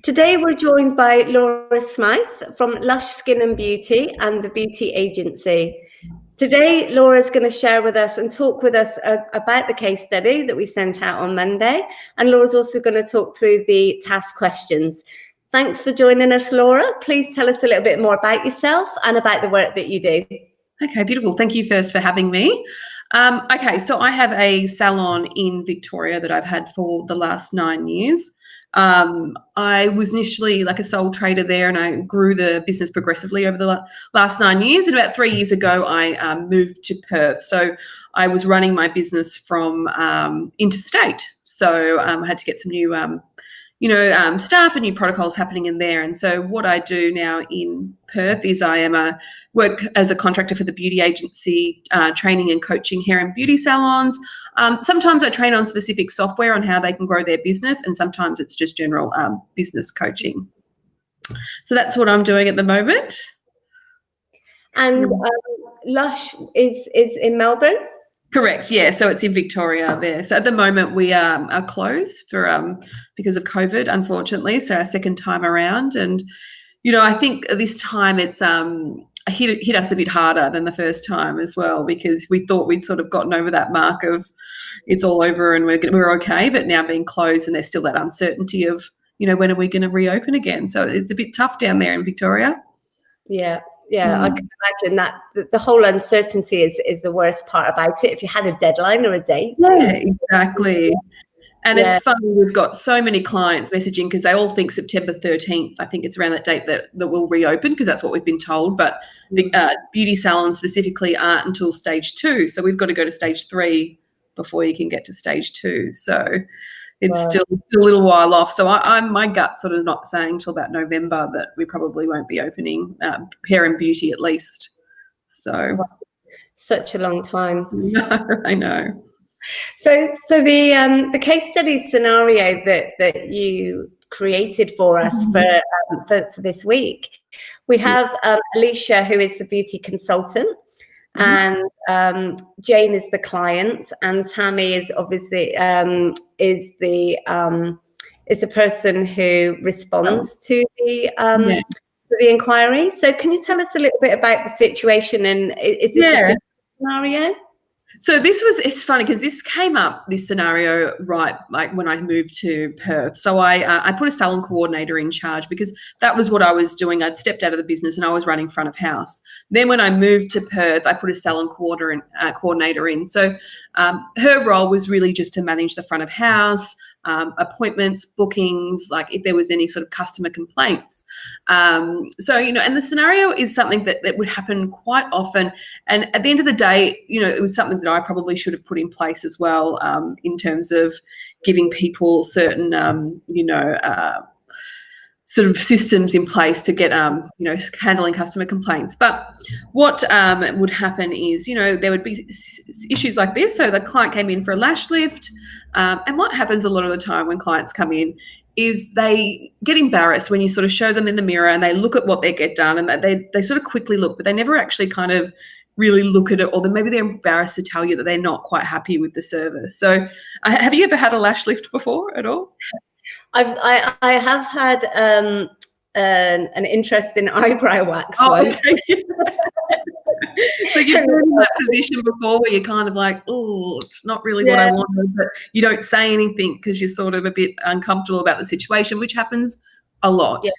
Today we're joined by Laura Smyth from Lush Skin and Beauty and the Beauty Agency. Today, Laura's going to share with us and talk with us about the case study that we sent out on Monday. And Laura's also going to talk through the task questions. Thanks for joining us, Laura. Please tell us a little bit more about yourself and about the work that you do. Okay, beautiful. Thank you first for having me. Okay, so I have a salon in Victoria that I've had for the last 9 years. I was initially like a sole trader there, and I grew the business progressively over the last 9 years. And about 3 years ago, I moved to Perth. So I was running my business from interstate. So I had to get some new staff and new protocols happening in there. And so what I do now in Perth is I work as a contractor for the beauty agency, training and coaching hair and beauty salons. Sometimes I train on specific software on how they can grow their business, and sometimes it's just general business coaching. So that's what I'm doing at the moment. And Lush is in Melbourne? Correct, yeah. So it's in Victoria there. So at the moment we are closed for because of COVID, unfortunately. So our second time around, and I think this time it's hit us a bit harder than the first time as well, because we thought we'd sort of gotten over that mark of it's all over and we're okay, but now being closed and there's still that uncertainty of when are we going to reopen again. So it's a bit tough down there in Victoria. Yeah, I can imagine that the whole uncertainty is the worst part about it. If you had a deadline or a date. Yeah, exactly. And it's fun. We've got so many clients messaging because they all think September 13th. I think it's around that date that we'll reopen, because that's what we've been told. But beauty salons specifically aren't until stage 2. So we've got to go to stage 3 before you can get to stage 2. So it's still a little while off. So my gut's sort of not saying till about November that we probably won't be opening hair and beauty at least. So such a long time. I know. So the case study scenario that you created for us for this week, we have Alicia, who is the beauty consultant. And Jane is the client, and Sami is obviously is the person who responds to the inquiry. So can you tell us a little bit about the situation, and is this a scenario? So it's funny because this came up, this scenario, right, like when I moved to Perth. So I put a salon coordinator in charge because that was what I was doing. I'd stepped out of the business and I was running front of house. Then when I moved to Perth, I put a salon coordinator in. So her role was really just to manage the front of house, appointments, bookings, like if there was any sort of customer complaints. And the scenario is something that would happen quite often. And at the end of the day, it was something that I probably should have put in place as well, in terms of giving people certain, sort of systems in place to get, handling customer complaints. But what would happen is, there would be issues like this. So the client came in for a lash lift. And what happens a lot of the time when clients come in is they get embarrassed when you sort of show them in the mirror and they look at what they get done, and they sort of quickly look, but they never actually kind of really look at it, or maybe they're embarrassed to tell you that they're not quite happy with the service. So have you ever had a lash lift before at all? I have had an interest in eyebrow wax once. Okay. So you've been in that position before where you're kind of like, oh, it's not really what I wanted, but you don't say anything because you're sort of a bit uncomfortable about the situation, which happens a lot. Yeah.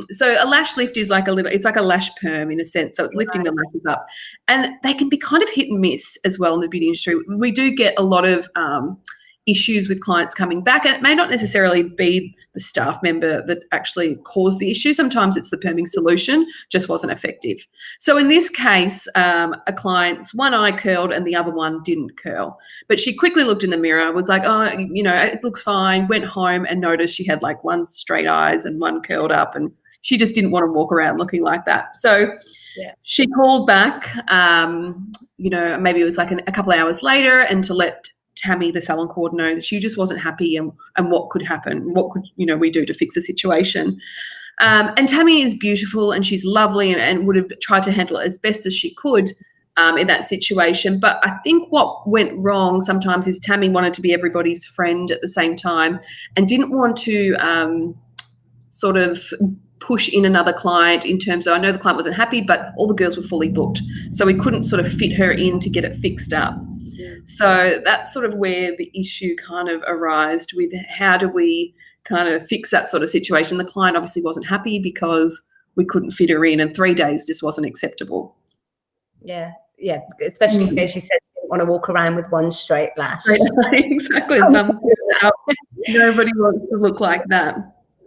So a lash lift is like it's like a lash perm in a sense. So it's lifting the lashes up, and they can be kind of hit and miss as well in the beauty industry. We do get a lot of issues with clients coming back, and it may not necessarily be the staff member that actually caused the issue. Sometimes it's the perming solution just wasn't effective. So in this case, a client's one eye curled and the other one didn't curl, but she quickly looked in the mirror, was like, oh, it looks fine, went home and noticed she had like one straight eyes and one curled up, and she just didn't want to walk around looking like that. So she called back, maybe it was like a couple of hours later, and to let Tammy, the salon coordinator, she just wasn't happy, and what could happen, what could we do to fix the situation. And Tammy is beautiful and she's lovely, and would have tried to handle it as best as she could in that situation. But I think what went wrong sometimes is Tammy wanted to be everybody's friend at the same time, and didn't want to sort of push in another client in terms of, I know the client wasn't happy, but all the girls were fully booked. So we couldn't sort of fit her in to get it fixed up. So that's sort of where the issue kind of arose with how do we kind of fix that sort of situation. The client obviously wasn't happy because we couldn't fit her in, and 3 days just wasn't acceptable. Yeah, especially as you said, you didn't want to walk around with one straight lash. Exactly. Nobody wants to look like that.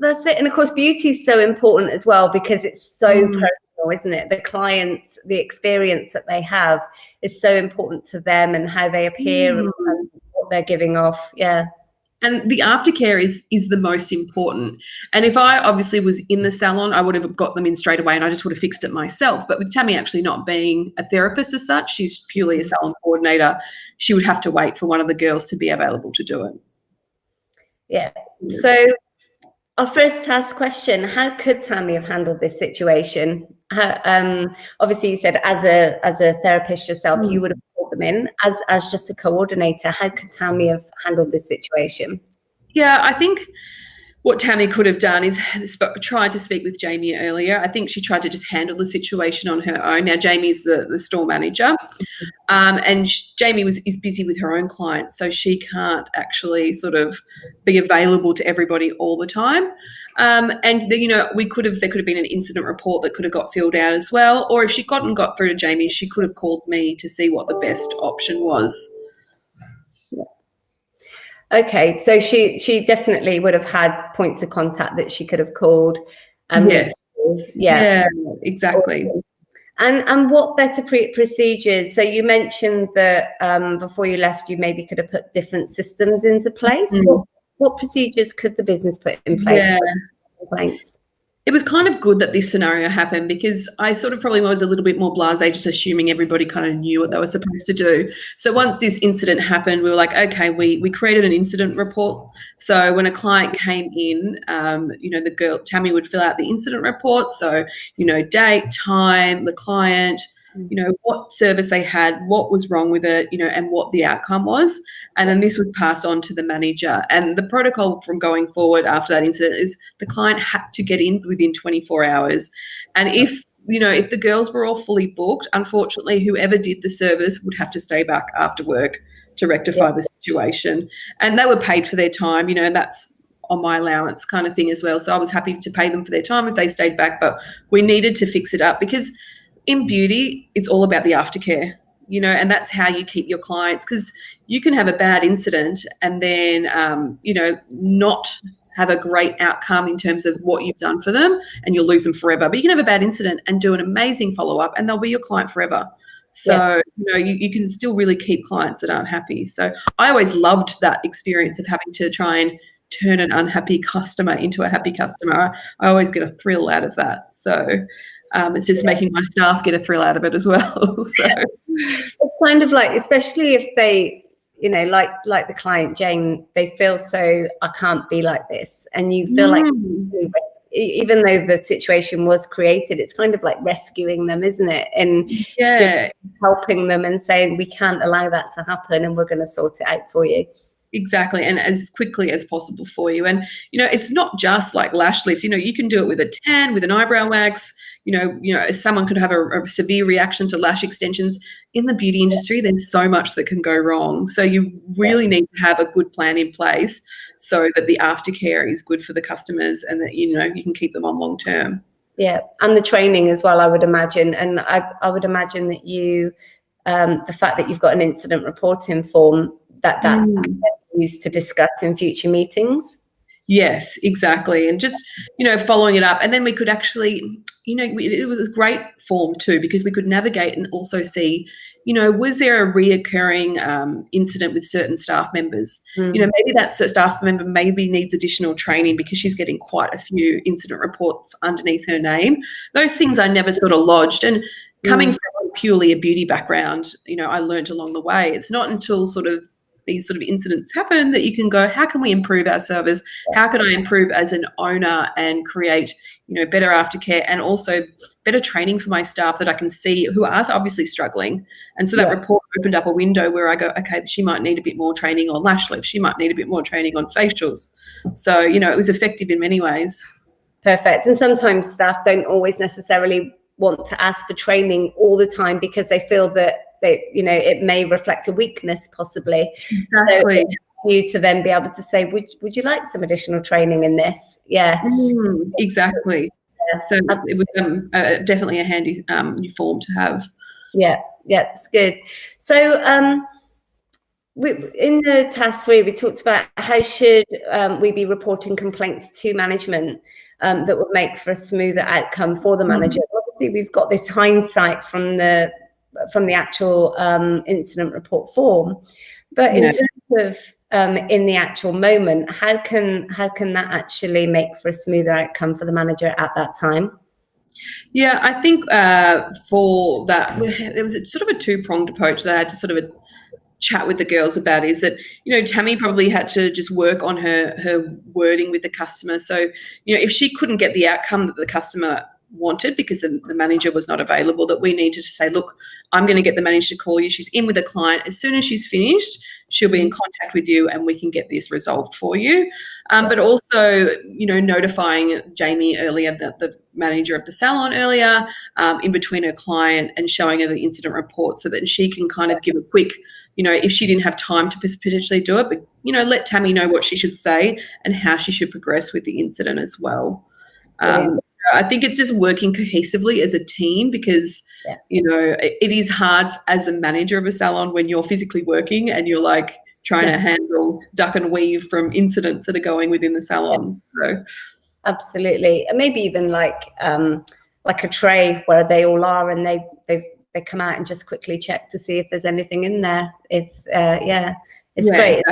That's it. And of course, beauty is so important as well because it's so personal, isn't it? The clients, the experience that they have is so important to them and how they appear and what they're giving off. Yeah. And the aftercare is the most important. And if I obviously was in the salon, I would have got them in straight away and I just would have fixed it myself. But with Tammy actually not being a therapist as such, she's purely a salon coordinator, she would have to wait for one of the girls to be available to do it. Yeah. So our first task question, how could Tammy have handled this situation? Obviously, you said as a therapist yourself, you would have called them in. As just a coordinator, how could Tammy have handled this situation? Yeah, I think what Tammy could have done is tried to speak with Jamie earlier. I think she tried to just handle the situation on her own. Now, Jamie's the store manager, and Jamie is busy with her own clients, so she can't actually sort of be available to everybody all the time. And there could have been an incident report that could have got filled out as well. Or if she got through to Jamie, she could have called me to see what the best option was. Okay, so she definitely would have had points of contact that she could have called. Yes. Yeah, exactly. And what better procedures? So you mentioned that before you left, you maybe could have put different systems into place. What procedures could the business put in place for complaints? It was kind of good that this scenario happened because I sort of probably was a little bit more blasé, just assuming everybody kind of knew what they were supposed to do. So once this incident happened, we were like, okay, we created an incident report. So when a client came in, the girl, Tammy, would fill out the incident report. So, date, time, the client, what service they had, what was wrong with it, and what the outcome was. And then this was passed on to the manager. And the protocol from going forward after that incident is the client had to get in within 24 hours. And if the girls were all fully booked, unfortunately, whoever did the service would have to stay back after work to rectify the situation. And they were paid for their time, and that's on my allowance kind of thing as well. So I was happy to pay them for their time if they stayed back, but we needed to fix it up because in beauty, it's all about the aftercare, and that's how you keep your clients, because you can have a bad incident and then, not have a great outcome in terms of what you've done for them and you'll lose them forever. But you can have a bad incident and do an amazing follow-up and they'll be your client forever. So, you can still really keep clients that aren't happy. So I always loved that experience of having to try and turn an unhappy customer into a happy customer. I always get a thrill out of that. So it's just making my staff get a thrill out of it as well. So it's kind of like, especially if they, like the client Jane, they feel so, I can't be like this, and you feel like even though the situation was created, it's kind of like rescuing them, isn't it? And helping them and saying, we can't allow that to happen, and we're going to sort it out for you. Exactly, and as quickly as possible for you. And it's not just like lash lifts. You can do it with a tan, with an eyebrow wax. Someone could have a severe reaction to lash extensions. In the beauty industry, there's so much that can go wrong. So you really need to have a good plan in place so that the aftercare is good for the customers and that you can keep them on long term. Yeah, and the training as well, I would imagine. And I would imagine that you, the fact that you've got an incident reporting form that used to discuss in future meetings. Yes, exactly. And just, following it up. And then we could actually, it was a great form too, because we could navigate and also see, was there a reoccurring incident with certain staff members? Maybe that staff member maybe needs additional training because she's getting quite a few incident reports underneath her name. Those things I never sort of lodged. And coming from purely a beauty background, I learned along the way. It's not until these sort of incidents happen that you can go, how can we improve our service? How can I improve as an owner and create, better aftercare and also better training for my staff that I can see who are obviously struggling. And so that report opened up a window where I go, okay, she might need a bit more training on lash lift. She might need a bit more training on facials. So, it was effective in many ways. Perfect. And sometimes staff don't always necessarily want to ask for training all the time because they feel that it may reflect a weakness possibly. Exactly. So you to then be able to say, would you like some additional training in this? Yeah. Exactly. So it was definitely a handy form to have. Yeah, it's good. So in the task 3, we talked about how should we be reporting complaints to management that would make for a smoother outcome for the manager. Obviously, we've got this hindsight from the actual incident report form, but in terms of in the actual moment, how can that actually make for a smoother outcome for the manager at that time? Yeah, I think for that, there was sort of a two-pronged approach that I had to sort of chat with the girls about, is that, Tammy probably had to just work on her wording with the customer. So, if she couldn't get the outcome that the customer wanted because the manager was not available, that we needed to say, look, I'm going to get the manager to call you. She's in with a client. As soon as she's finished, she'll be in contact with you and we can get this resolved for you. But also, notifying Jamie earlier, the manager of the salon earlier, in between her client, and showing her the incident report so that she can kind of give a quick, if she didn't have time to potentially do it, but, let Tammy know what she should say and how she should progress with the incident as well. I think it's just working cohesively as a team because, it is hard as a manager of a salon when you're physically working and you're like trying to handle duck and weave from incidents that are going within the salons. So. Absolutely. And maybe even like a tray where they all are and they come out and just quickly check to see if there's anything in there. It's great. Exactly.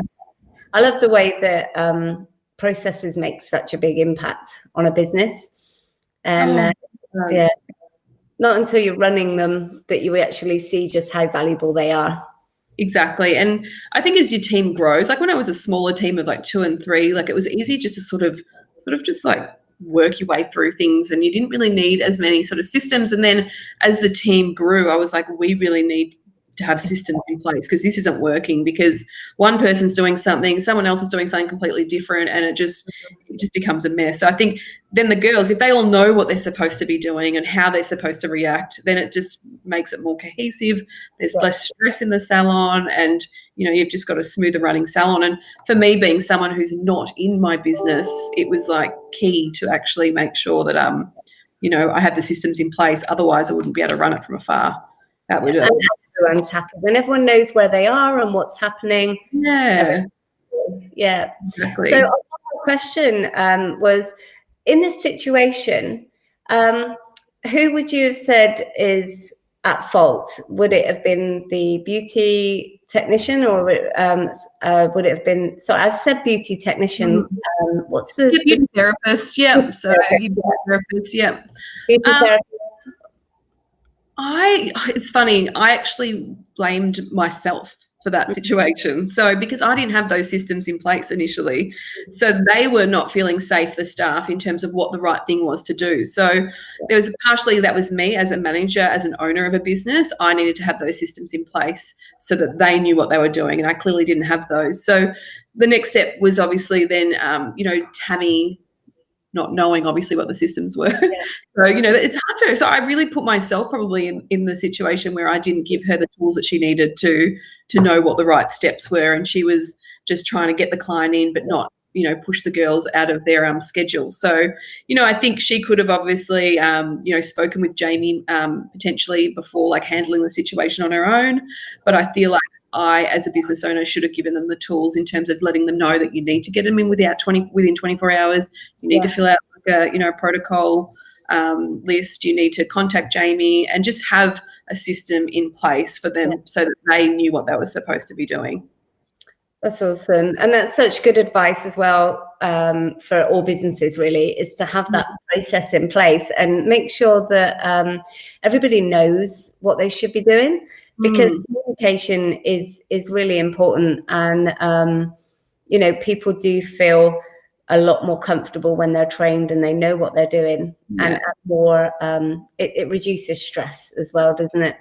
I love the way that processes make such a big impact on a business. And not until you're running them that you actually see just how valuable they are. Exactly. And I think as your team grows, like when I was a smaller team of like 2 and 3, like it was easy just to sort of just like work your way through things, and you didn't really need as many sort of systems. And then as the team grew, I was like, we really need to have systems in place because this isn't working, because one person's doing something, someone else is doing something completely different, and it just becomes a mess. So I think then the girls, if they all know what they're supposed to be doing and how they're supposed to react, then it just makes it more cohesive. There's less stress in the salon, and you've just got a smoother running salon. And for me, being someone who's not in my business, it was like key to actually make sure that I had the systems in place. Otherwise, I wouldn't be able to run it from afar. That would. Everyone's happy when everyone knows where they are and what's happening. Yeah. Exactly. So our question was, in this situation, who would you have said is at fault? Would it have been the beauty technician, or would it have been? So I've said beauty technician. What's the beauty therapist? Yeah. So beauty therapist. Yeah. Beauty therapist. It's funny, I actually blamed myself for that situation. So because I didn't have those systems in place initially, so they were not feeling safe, the staff, in terms of what the right thing was to do. So there was partially, that was me as a manager, as an owner of a business. I needed to have those systems in place so that they knew what they were doing, and I clearly didn't have those. So the next step was obviously then, Tammy not knowing obviously what the systems were. So, it's hard to, so I really put myself probably in the situation where I didn't give her the tools that she needed to know what the right steps were. And she was just trying to get the client in, but not, push the girls out of their schedule. So, I think she could have obviously, spoken with Jamie potentially before, like handling the situation on her own. But I feel like I, as a business owner, should have given them the tools in terms of letting them know that you need to get them in within 24 hours. You need to fill out like a protocol list. You need to contact Jamie and just have a system in place for them so that they knew what they were supposed to be doing. That's awesome. And that's such good advice as well for all businesses, really, is to have that process in place and make sure that everybody knows what they should be doing, because communication is really important. And, people do feel a lot more comfortable when they're trained and they know what they're doing, and more, it reduces stress as well, doesn't it?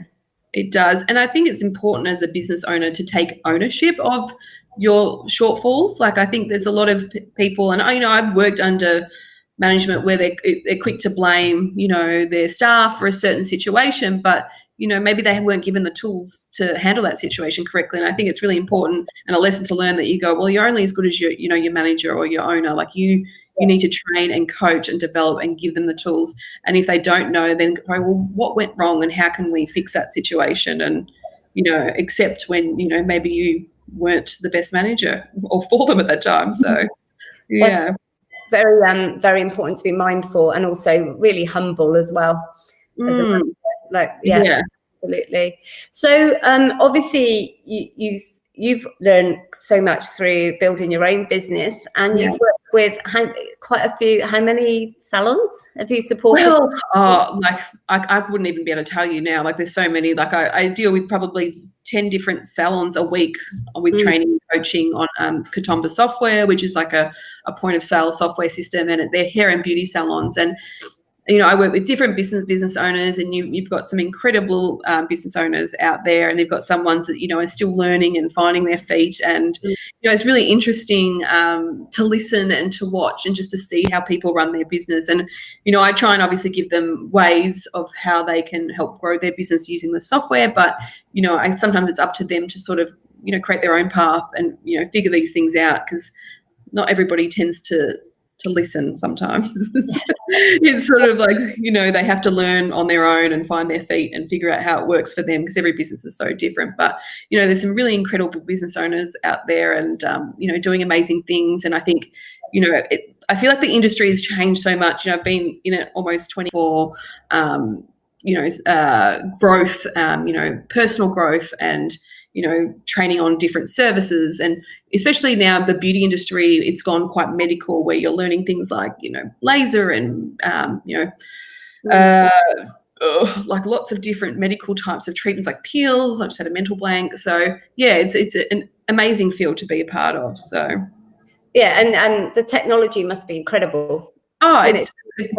It does. And I think it's important as a business owner to take ownership of your shortfalls. Like, I think there's a lot of people, and I've worked under management where they're quick to blame, their staff for a certain situation, but maybe they weren't given the tools to handle that situation correctly. And I think it's really important and a lesson to learn that you go, well, you're only as good as your manager or your owner. Like you need to train and coach and develop and give them the tools. And if they don't know, then go, well, what went wrong and how can we fix that situation? And, accept when, maybe you weren't the best manager or for them at that time. So, yeah. That's very, very important to be mindful and also really humble as well. As a manager. Yeah, absolutely. So obviously you've learned so much through building your own business, and you've worked with quite a few. How many salons have you supported? Well, I wouldn't even be able to tell you now. Like there's so many. Like I deal with probably 10 different salons a week with training and coaching on Katomba software, which is like a point of sale software system, and they're hair and beauty salons. And I work with different business owners, and you've got some incredible business owners out there, and they've got some ones that, are still learning and finding their feet. And, it's really interesting to listen and to watch and just to see how people run their business. And, I try and obviously give them ways of how they can help grow their business using the software. But, sometimes it's up to them to sort of, create their own path and, figure these things out, because not everybody tends to listen sometimes. It's sort of like, they have to learn on their own and find their feet and figure out how it works for them, because every business is so different. But, there's some really incredible business owners out there and, doing amazing things. And I think, I feel like the industry has changed so much. I've been in it almost 24, growth, personal growth and, training on different services. And especially now the beauty industry, it's gone quite medical, where you're learning things like, laser and, like lots of different medical types of treatments like peels. I just had a mental blank. So, yeah, it's an amazing field to be a part of. So, yeah, and the technology must be incredible. Oh, it's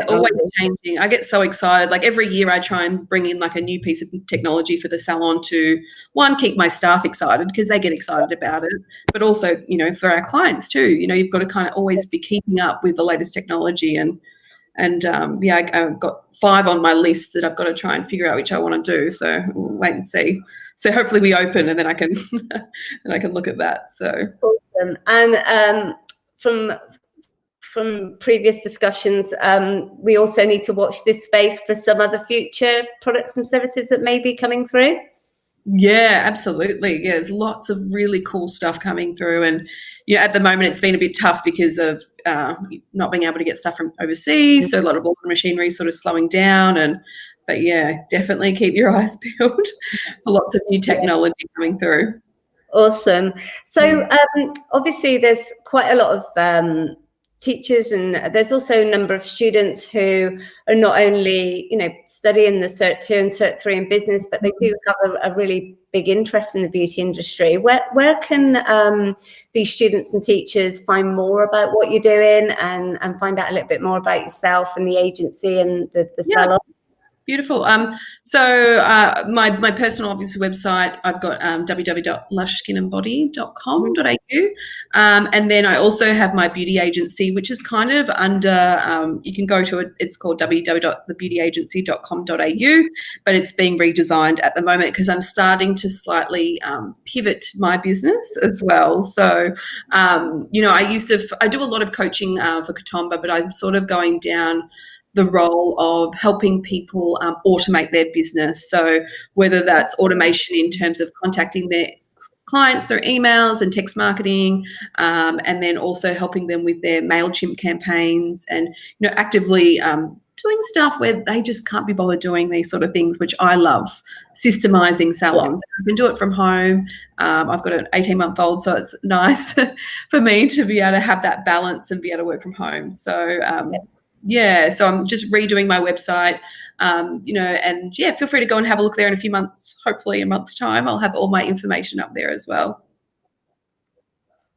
always changing. I get so excited. Like every year I try and bring in like a new piece of technology for the salon to, one, keep my staff excited because they get excited about it, but also, for our clients too. You've got to kind of always be keeping up with the latest technology. And I've got 5 on my list that I've got to try and figure out which I want to do. So we'll wait and see. So hopefully we open and then I can look at that. So awesome. And from previous discussions, we also need to watch this space for some other future products and services that may be coming through. Yeah, absolutely. Yeah, there's lots of really cool stuff coming through. And at the moment it's been a bit tough because of not being able to get stuff from overseas. So a lot of machinery is sort of slowing down. But yeah, definitely keep your eyes peeled for lots of new technology coming through. Awesome. So obviously there's quite a lot of teachers, and there's also a number of students who are not only, studying the Cert 2 and Cert 3 in business, but they do have a really big interest in the beauty industry. Where can these students and teachers find more about what you're doing and find out a little bit more about yourself and the agency and the salon? Beautiful. So my personal, obviously, website, I've got www.lushskinandbody.com.au. And then I also have my beauty agency, which is kind of under, you can go to it, it's called www.thebeautyagency.com.au, but it's being redesigned at the moment because I'm starting to slightly pivot my business as well. So, I do a lot of coaching for Katomba, but I'm sort of going down the role of helping people automate their business. So whether that's automation in terms of contacting their clients through emails and text marketing, and then also helping them with their MailChimp campaigns and, actively doing stuff where they just can't be bothered doing these sort of things, which I love, systemizing salons. I can do it from home. I've got an 18-month-old, so it's nice for me to be able to have that balance and be able to work from home. So, so I'm just redoing my website, and feel free to go and have a look there in a few months, hopefully a month's time. I'll have all my information up there as well.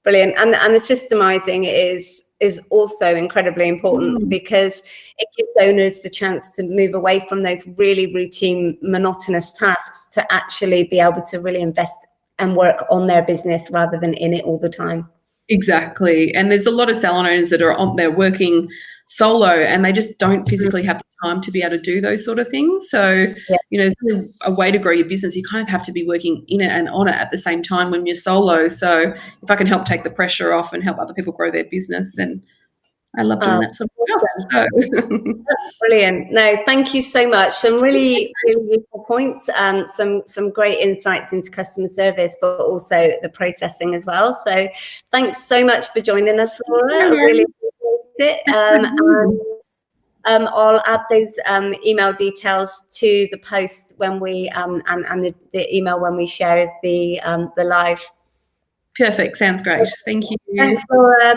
Brilliant. And the systemizing is also incredibly important because it gives owners the chance to move away from those really routine, monotonous tasks to actually be able to really invest and work on their business rather than in it all the time. Exactly. And there's a lot of salon owners that are on there working solo, and they just don't physically have the time to be able to do those sort of things. So, there's really a way to grow your business. You kind of have to be working in it and on it at the same time when you're solo. So if I can help take the pressure off and help other people grow their business, then I love doing that sort of stuff. So. That's brilliant. No, thank you so much. Some really, really useful points, some great insights into customer service, but also the processing as well. So thanks so much for joining us, Laura. I really appreciate it. I'll add those email details to the post when we and the email when we share the live. Perfect. Sounds great. Thank you. Thanks, Laura.